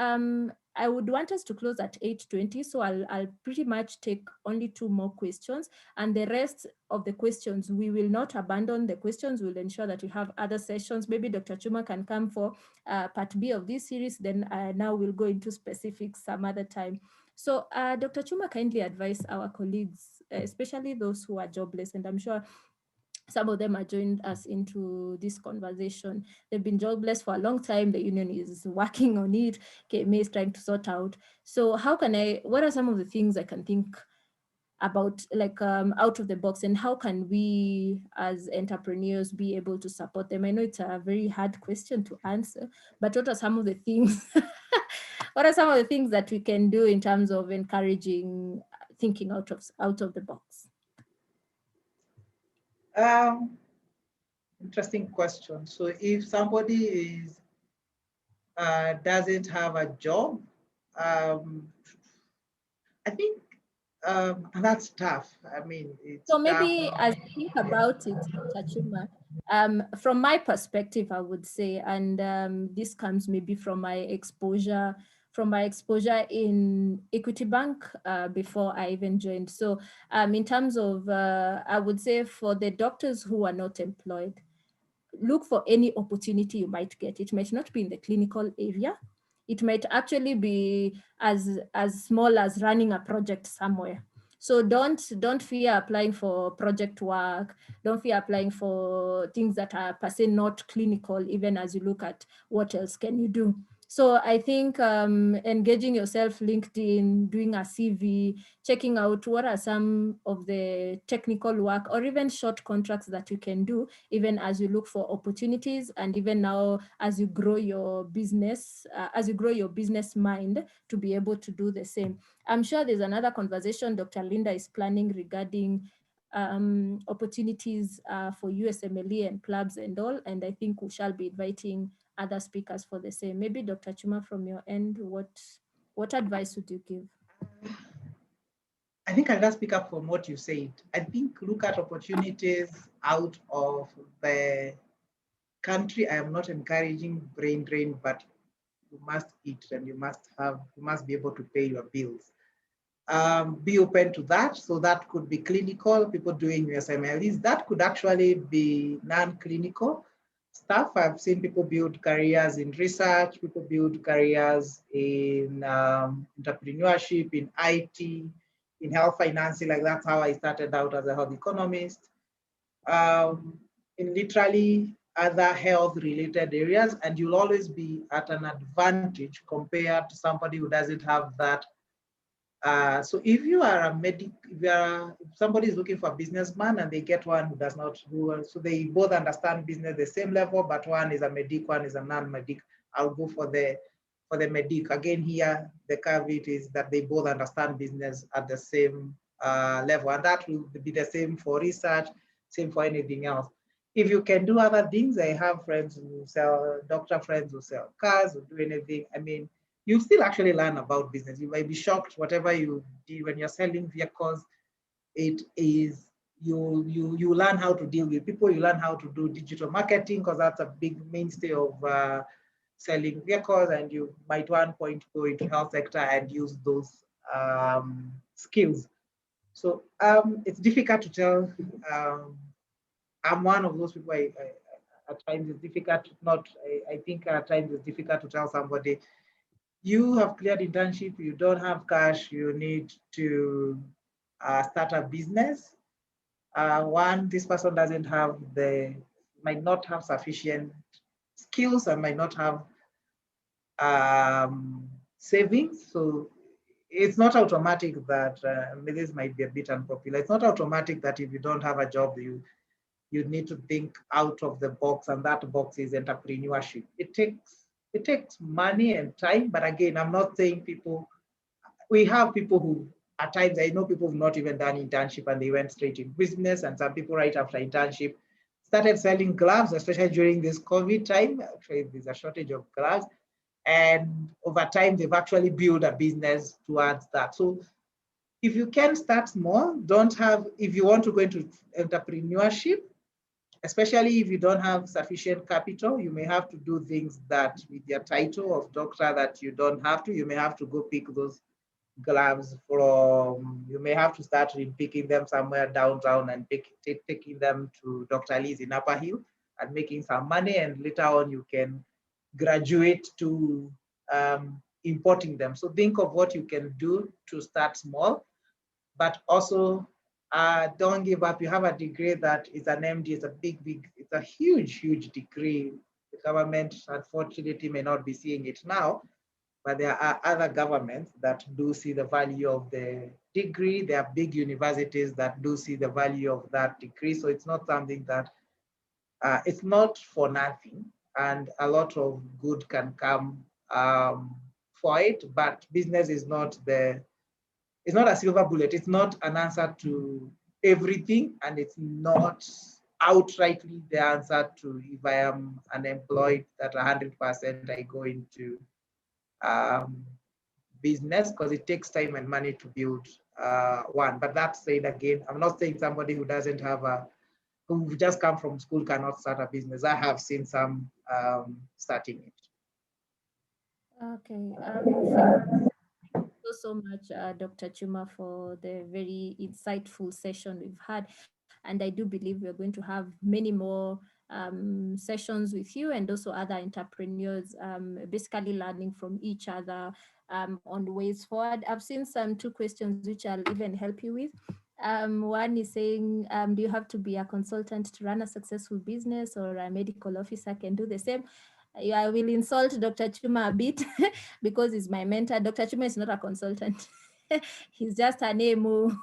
I would want us to close at 8:20. So I'll pretty much take only 2 more questions, and the rest of the questions, we will not abandon the questions. We'll ensure that we have other sessions. Maybe Dr. Chuma can come for part B of this series. Then now we'll go into specifics some other time. So Dr. Chuma, kindly advise our colleagues, especially those who are jobless, and I'm sure some of them are joined us into this conversation. They've been jobless for a long time. The union is working on it. KMA is trying to sort out. So what are some of the things I can think about, like out of the box, and how can we as entrepreneurs be able to support them? I know it's a very hard question to answer, but what are some of the things what are some of the things that we can do in terms of encouraging thinking out of the box?
Interesting question. So if somebody doesn't have a job, I think that's tough. I mean, it's
so
tough.
maybe as I think about it, Dr. Chuma, from my perspective, I would say, and this comes maybe from my exposure in Equity Bank before I even joined. So in terms of, I would say for the doctors who are not employed, look for any opportunity you might get. It might not be in the clinical area. It might actually be as small as running a project somewhere. So don't fear applying for project work. Don't fear applying for things that are per se not clinical, even as you look at what else can you do. So I think engaging yourself, LinkedIn, doing a CV, checking out what are some of the technical work or even short contracts that you can do, even as you look for opportunities, and even now as you grow your business, mind to be able to do the same. I'm sure there's another conversation Dr. Linda is planning regarding opportunities for USMLE and clubs and all, and I think we shall be inviting other speakers for the same. Maybe Dr. Chuma, from your end, what advice would you give?
I think I'll just pick up from what you said. I think look at opportunities out of the country. I am not encouraging brain drain, but you must eat and you must be able to pay your bills. Be open to that. So that could be clinical, people doing USMLEs. That could actually be non-clinical stuff. I've seen people build careers in research, people build careers in entrepreneurship, in IT, in health financing. Like that's how I started out as a health economist. In literally other health related areas, and you'll always be at an advantage compared to somebody who doesn't have that. So if you are a medic, if somebody is looking for a businessman and they get one who does not, so they both understand business the same level, but one is a medic, one is a non-medic, I'll go for the for the medic, again here, the caveat is that they both understand business at the same level, and that will be the same for research, same for anything else. If you can do other things, I have friends who sell, doctor friends who sell cars, who do anything. I mean, you still actually learn about business. You might be shocked whatever you do when you're selling vehicles. It is, you learn how to deal with people, you learn how to do digital marketing, because that's a big mainstay of selling vehicles, and you might one point go into health sector and use those skills. So it's difficult to tell. I'm one of those people, at times it's difficult, I think at times it's difficult to tell somebody, you have cleared internship, you don't have cash, you need to start a business. One, this person doesn't have might not have sufficient skills and might not have savings. So it's not automatic that, this might be a bit unpopular, it's not automatic that if you don't have a job, you need to think out of the box, and that box is entrepreneurship. It takes money and time, but again, I'm not saying we have people who, at times, I know people who've not even done internship and they went straight in business, and some people right after internship started selling gloves, especially during this COVID time. Actually, there's a shortage of gloves. And over time, they've actually built a business towards that. So if you can start small, if you want to go into entrepreneurship, especially if you don't have sufficient capital, you may have to do things that with your title of doctor that you don't have to. You may have to go pick those gloves you may have to start picking them somewhere downtown and taking them to Dr. Lee's in Upper Hill and making some money, and later on you can graduate to importing them. So think of what you can do to start small, but also don't give up. You have a degree that is an MD, it's a huge degree. The government, unfortunately, may not be seeing it now, but there are other governments that do see the value of the degree. There are big universities that do see the value of that degree. So it's not something that, it's not for nothing, and a lot of good can come for it, but business is not it's not a silver bullet. It's not an answer to everything, and it's not outrightly the answer to, if I am unemployed, that 100% I go into business, because it takes time and money to build one. But that said, again, I'm not saying somebody who doesn't have who just come from school cannot start a business. I have seen some starting it.
Okay. Thank you so much, Dr. Chuma, for the very insightful session we've had. And I do believe we're going to have many more sessions with you and also other entrepreneurs, basically learning from each other on ways forward. I've seen some 2 questions which I'll even help you with. One is saying, do you have to be a consultant to run a successful business, or a medical officer can do the same? I will insult Dr. Chuma a bit because he's my mentor. Dr. Chuma is not a consultant. He's just a name.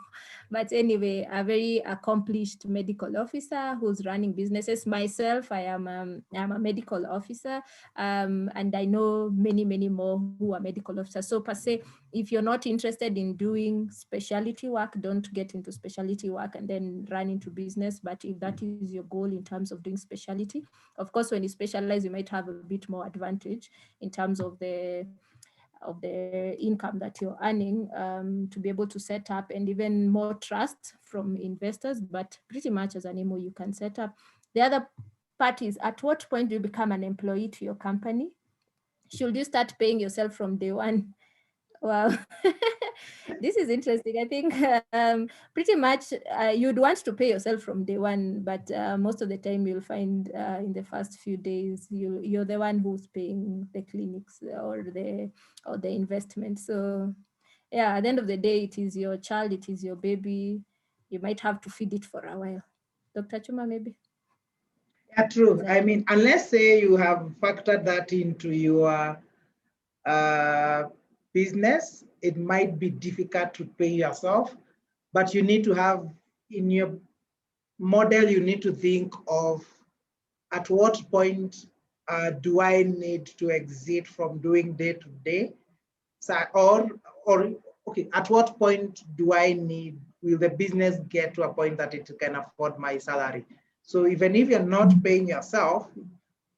But anyway, a very accomplished medical officer who's running businesses. Myself, I'm a medical officer, and I know many more who are medical officers. So per se, if you're not interested in doing specialty work, don't get into specialty work and then run into business. But if that is your goal in terms of doing specialty, of course, when you specialize, you might have a bit more advantage in terms of the income that you're earning, to be able to set up, and even more trust from investors. But pretty much as an MO, you can set up. The other part is, at what point do you become an employee to your company? Should you start paying yourself from day one? Wow, this is interesting. I think pretty much you'd want to pay yourself from day one, but most of the time you'll find in the first few days you're the one who's paying the clinics or the investment. So yeah, at the end of the day, it is your child, it is your baby. You might have to feed it for a while. Dr. Chuma, maybe?
Yeah, true. I mean, unless say you have factored that into your business, it might be difficult to pay yourself, but you need to have in your model, you need to think of at what point do I need to exit from doing day to day? So, or okay, at what point will the business get to a point that it can afford my salary? So even if you're not paying yourself,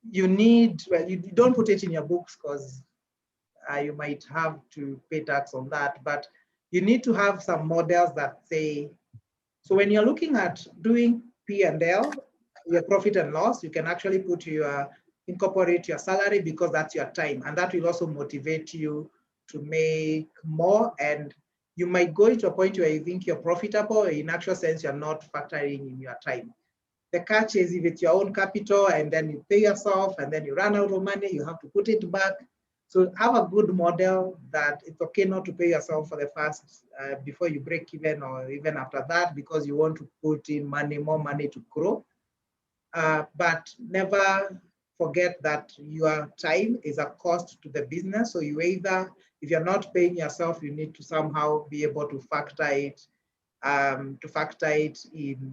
you need, well, you don't put it in your books because you might have to pay tax on that, but you need to have some models that say, so when you're looking at doing P&L, your profit and loss, you can actually incorporate your salary because that's your time. And that will also motivate you to make more. And you might go into a point where you think you're profitable, in actual sense, you're not factoring in your time. The catch is if it's your own capital and then you pay yourself and then you run out of money, you have to put it back. So have a good model that it's okay not to pay yourself for the first, before you break even or even after that, because you want to put in more money to grow. But never forget that your time is a cost to the business. So you either, if you're not paying yourself, you need to somehow be able to factor it in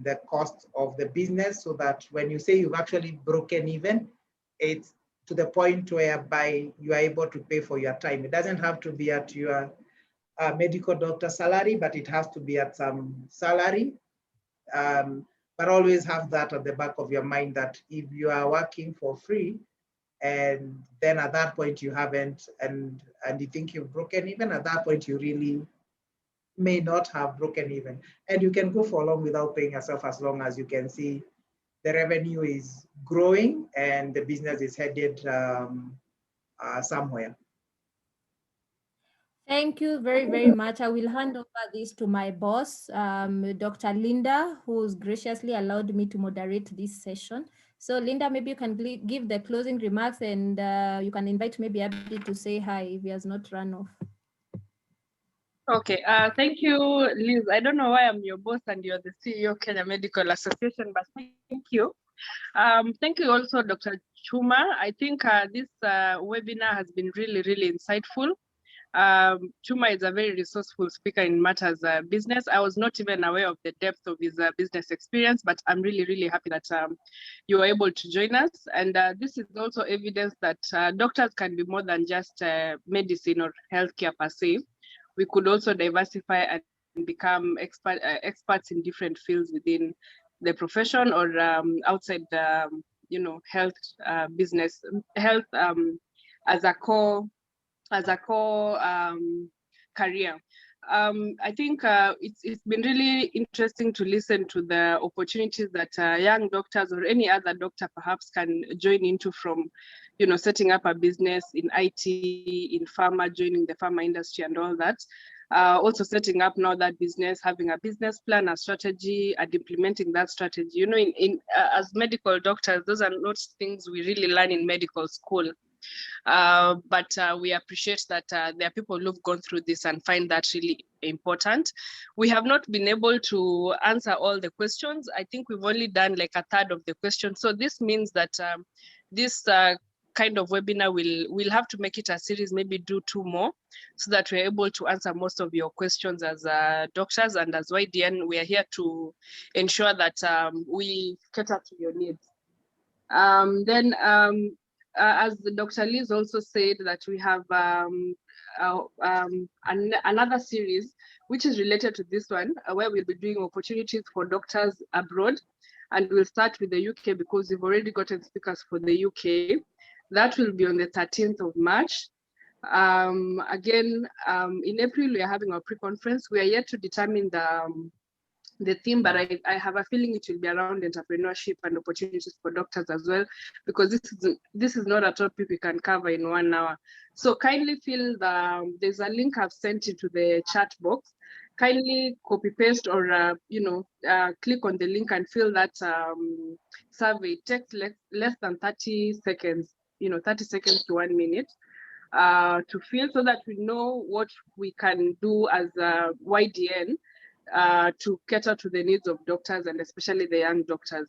the cost of the business, so that when you say you've actually broken even, it's to the point whereby you are able to pay for your time. It doesn't have to be at your medical doctor salary, but it has to be at some salary. But always have that at the back of your mind that if you are working for free, and then at that point you haven't, and you think you've broken even, at that point you really may not have broken even. And you can go for long without paying yourself as long as you can see the revenue is growing and the business is headed somewhere.
Thank you very, very much. I will hand over this to my boss, Dr. Linda, who's graciously allowed me to moderate this session. So Linda, maybe you can give the closing remarks, and you can invite maybe Abdi to say hi if he has not run off.
Okay, thank you, Liz. I don't know why I'm your boss and you're the CEO of Kenya Medical Association, but thank you. Thank you also, Dr. Chuma. I think this webinar has been really, really insightful. Chuma is a very resourceful speaker in matters business. I was not even aware of the depth of his business experience, but I'm really, really happy that you were able to join us. And this is also evidence that doctors can be more than just medicine or healthcare per se. We could also diversify and become experts in different fields within the profession or outside the, health business, health as a core career. I think it's been really interesting to listen to the opportunities that young doctors or any other doctor perhaps can join into from, setting up a business in IT, in pharma, joining the pharma industry and all that. Also setting up now that business, having a business plan, a strategy, and implementing that strategy. As medical doctors, those are not things we really learn in medical school. But we appreciate that there are people who've gone through this and find that really important. We have not been able to answer all the questions. I think we've only done like a third of the questions. So this means that this kind of webinar we'll have to make it a series, maybe do 2 more, so that we're able to answer most of your questions as doctors, and as YDN, we are here to ensure that we cater to your needs. As Dr. Liz also said, that we have another series which is related to this one, where we'll be doing opportunities for doctors abroad, and we'll start with the UK because we've already gotten speakers for the UK. That will be on the 13th of March. Again, in April, we are having our pre-conference. We are yet to determine the theme, but I have a feeling it will be around entrepreneurship and opportunities for doctors as well, because this is not a topic we can cover in 1 hour. So kindly fill there's a link I've sent into the chat box. Kindly copy paste or click on the link and fill that survey. It takes less than 30 seconds, 30 seconds to 1 minute to fill, so that we know what we can do as YDN to cater to the needs of doctors, and especially the young doctors.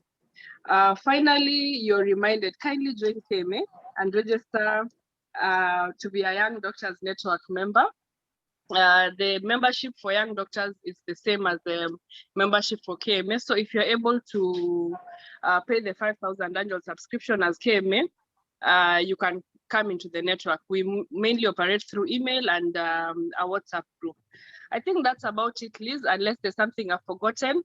Finally, you're reminded, kindly join KMA and register to be a Young Doctors Network member. The membership for young doctors is the same as the membership for KMA. So if you're able to pay the 5,000 annual subscription as KMA, you can come into the network. We mainly operate through email and a WhatsApp group. I think that's about it, Liz, unless there's something I've forgotten.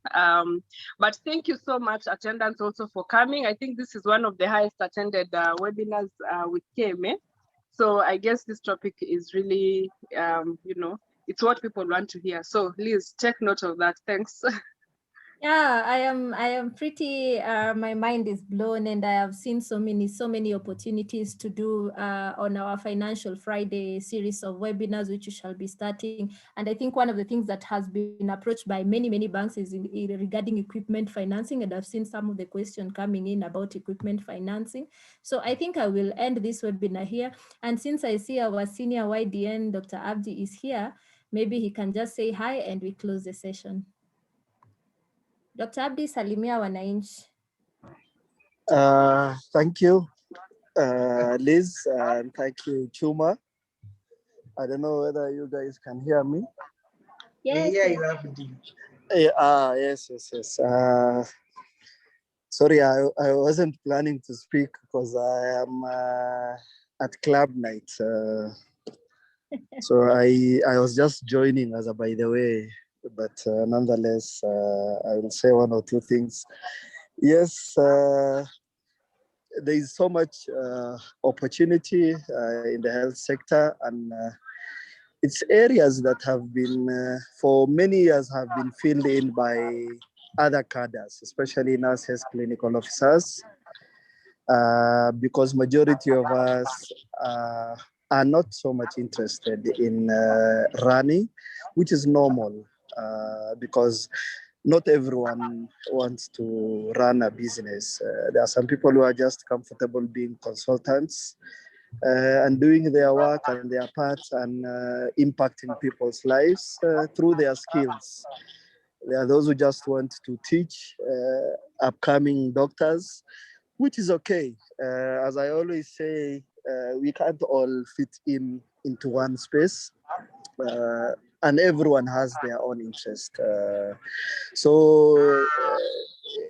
But thank you so much, attendants, also for coming. I think this is one of the highest attended webinars with KMA. So I guess this topic is really, it's what people want to hear. So Liz, take note of that. Thanks.
Yeah, I am pretty, my mind is blown, and I have seen so many opportunities to do on our Financial Friday series of webinars, which we shall be starting. And I think one of the things that has been approached by many banks is regarding equipment financing. And I've seen some of the questions coming in about equipment financing. So I think I will end this webinar here. And since I see our senior YDN, Dr. Abdi, is here, maybe he can just say hi and we close the session. Dr. Abdi, salimia wananchi.
Thank you, Liz, and thank you, Chuma. I don't know whether you guys can hear me.
Yes.
Yeah, you have to.
Yes. Sorry, I wasn't planning to speak because I am at club night. So I was just joining as a by the way, but nonetheless, I will say one or two things. Yes, there is so much opportunity in the health sector, and it's areas that have been, for many years, have been filled in by other cadres, especially nurses, clinical officers, because majority of us are not so much interested in running, which is normal because not everyone wants to run a business. There are some people who are just comfortable being consultants and doing their work and their parts and impacting people's lives through their skills. There are those who just want to teach upcoming doctors, which is okay. As I always say, we can't all fit into one space. And everyone has their own interest. So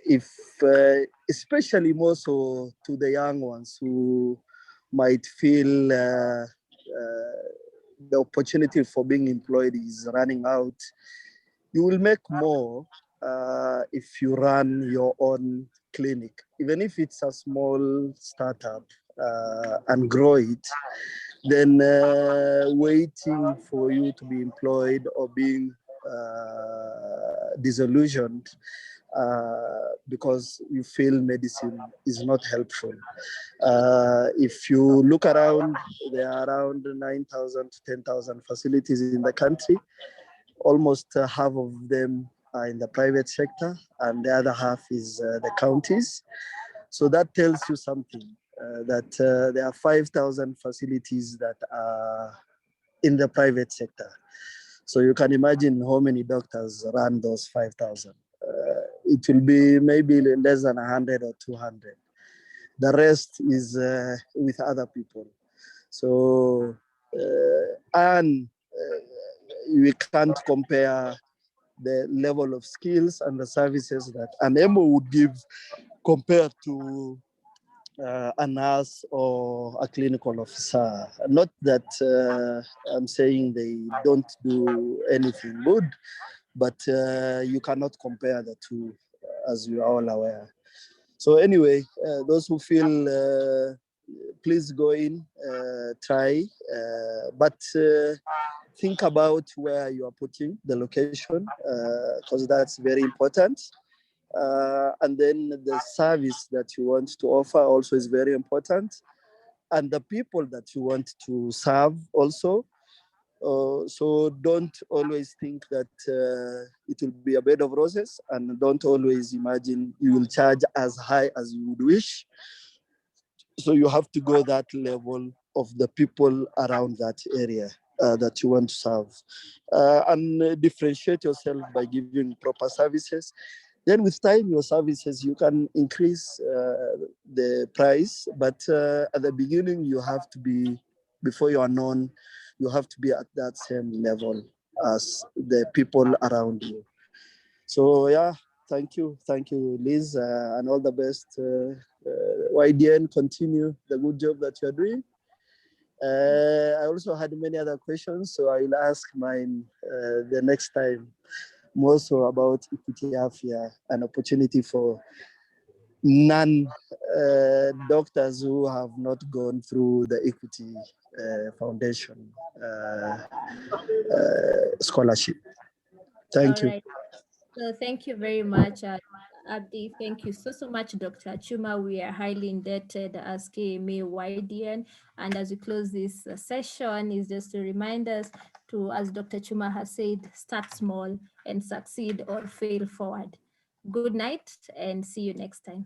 if, especially more so to the young ones who might feel the opportunity for being employed is running out, you will make more if you run your own clinic, even if it's a small startup, and grow it, then waiting for you to be employed or being disillusioned because you feel medicine is not helpful. If you look around, there are around 9,000 to 10,000 facilities in the country. Almost half of them are in the private sector, and the other half is the counties. So that tells you something, that there are 5,000 facilities that are in the private sector. So you can imagine how many doctors run those 5,000. It will be maybe less than 100 or 200. The rest is with other people. So, and we can't compare the level of skills and the services that an MO would give compared to a nurse or a clinical officer. Not that I'm saying they don't do anything good, but you cannot compare the two, as we are all aware. So anyway, those who feel, please go in, try, but think about where you are putting the location, because that's very important. And then the service that you want to offer also is very important. And the people that you want to serve also. So don't always think that it will be a bed of roses, and don't always imagine you will charge as high as you would wish. So you have to go that level of the people around that area that you want to serve, and differentiate yourself by giving proper services. Then with time, your services, you can increase the price, but at the beginning, you have to be, before you are known, you have to be at that same level as the people around you. So yeah, thank you, Liz, and all the best. YDN, continue the good job that you are doing. I also had many other questions, so I will ask mine the next time, more so about Equity Afya, an opportunity for non-doctors who have not gone through the Equity Foundation scholarship. Thank you.
All right. So thank you very much, Abdi. Thank you so much, Dr. Chuma. We are highly indebted as KMA YDN. And as we close this session, is just to remind us to, as Dr. Chuma has said, start small and succeed or fail forward. Good night and see you next time.